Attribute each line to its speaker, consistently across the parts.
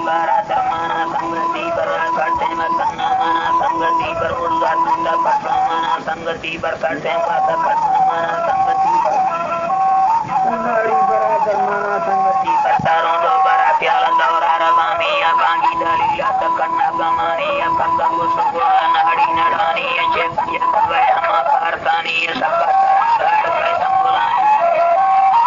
Speaker 1: बारा धर्माना संगति पर करते मतना माना संगति पर उड़गा तुंडा पटना माना संगति पर करते माता पटना माना संगति पर नाड़ी बरा धर्माना संगति पर तारों दो बरा प्याला दौरा रवामी या बांगी दलीला तकन्ना गमानी या कंगा मुसुगुआ नाड़ी नड़ानी या चेक या कवे हमा कारतानी या सका गाड़ पे संबुलानी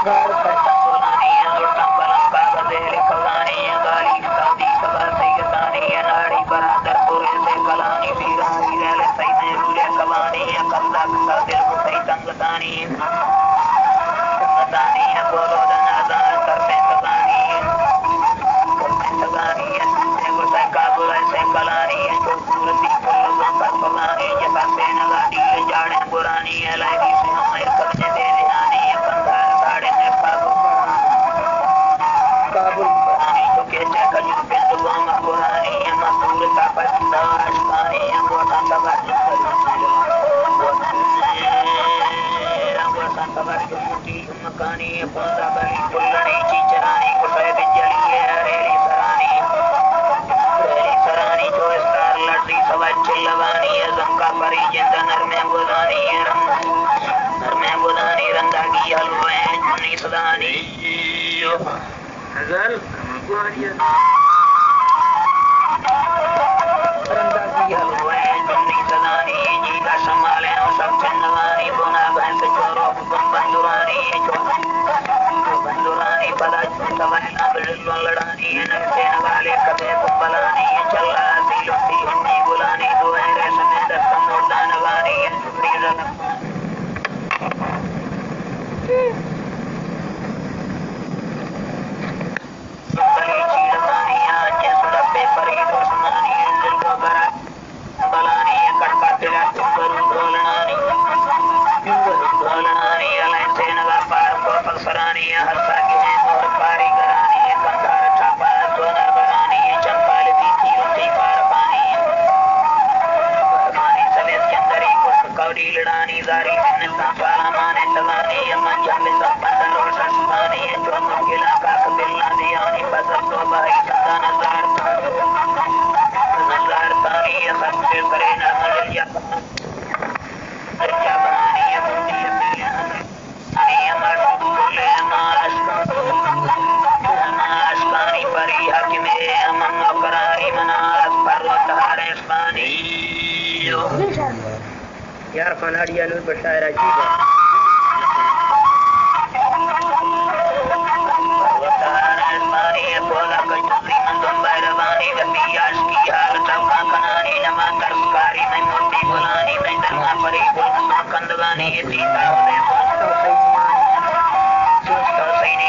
Speaker 1: गाड़ पे संबुलानी या दुर्गम बलम काग देले कलानी या गाली कादी कबा से गतानी या नाड़ी बरादर पुरे से कलानी बीरारी रेले सही में रूले कलानी या कंदा कंदा दिल को सही तंगतानी तंगतानी या बोलो दनादार करते तगानी करते तगानी या को सही काबुल से कलानी या जो सूरती कुल्लुओं पर कलानी या पासे नगाड़ी या जाड़े बुरानी या लाइदी से हमारे करने देने आनी या कंधार साड़े ने काबुल बुरानी जो कहते कजू पे दुआ में बुरानी या मसूर का पसंदा आशकानी या गोटा तगाड़ी मकानी पंद्रह बली पुल्लनी चीचरानी कुसाई बिजली रेली सरानी जो स्टार लड़ी सवा चिल्लवानी जंका परी जिंद नरमे बुदानी रंगागी हलवे जुनी सदानी रंगागी हलवे जुनी सदानी जी का संभाले सब चंदवानी बोना भैंस चोरो बंदुरानी बंदुरानी पदा चंदवाना बिल्कुल लड़ानी नरसे नगाले कदे कुंबलानी चला दिलती हन्नी बुलानी दो है समय दस मोटा नगानी छुट्टी रंग बली चीड़वानी आज सुड़पे परी दुश्मनी दिल को बरा बलानी कड़का तेरा चुंगरू ढोलनानी अलय से नगा पार को पलसरानी हंसा के और पारी करानी कंधार छापा सोना बनानी चंपाल थी उसी पार पानी सवेद के अंदर ही कुछ कौड़ी लड़ानी जारी मिन्नता पाला माने तगानी मंजा में सब बंदर और सस्तानी जो मुश्किला का कबिलना दियानी बदल तो भाई सदा नजार तानी सबसे करे ना मलिया अच्छा बनानी है मुंडी अनि अमर बोले माश पानी परी हक में अमन करारी मनारत पर्वत हारे पानी यार फनाड़ी अलूर बशायर अजीब है पर्वत हारे पानी बोला कचुरी मंदम बैरवानी वफियाश की हालत का कनानी नमा तरकारी में मुंडी बुलानी में दरमा परी बुलमा कंदवानी ये सीता होने तो सही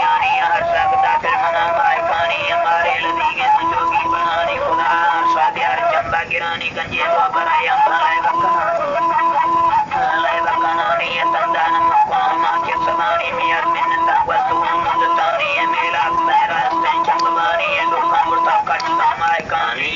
Speaker 1: आनी हर सकता फिर मना माय पानी हमारे लदी के जोगी बनानी खुदा स्वाद्यार चंबा गिरानी गंजे वो बराया लय बकनानी तंदान मक्वामा के समानी मियर मिन्नता वस्तु मुंदतानी मेला मेरा से चंबवानी दुखा मुर्ता कचता माय कानी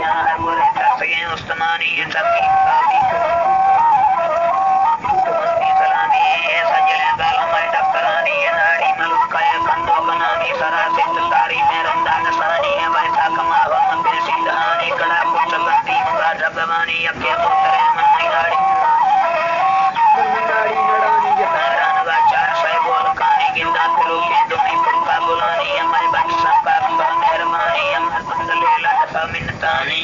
Speaker 1: Hare उस्मानी सकी सलामी सजले गालम डकरानी नाड़ी मलुकाय कंदो कनामी सरासे तारी में रंदान सानी वैसा कमा हम बेसी दानी कड़ा पुचलती मुरा जगवानी अके पुत्रे मन नाड़ी नाड़ी नड़ानी जहरान वाचार से बोल कानी गिंदा तुलु के दुनी पुरका बुलानी हमारे बख्शा का मेहरबानी हमारे बंदले लटका मिन्नतानी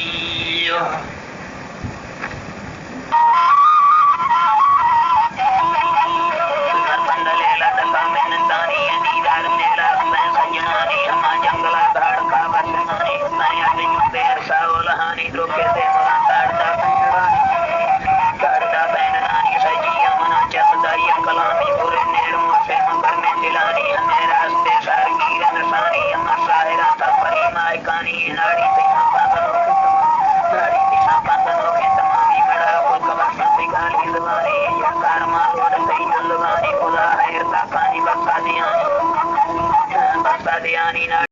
Speaker 1: नाड़ी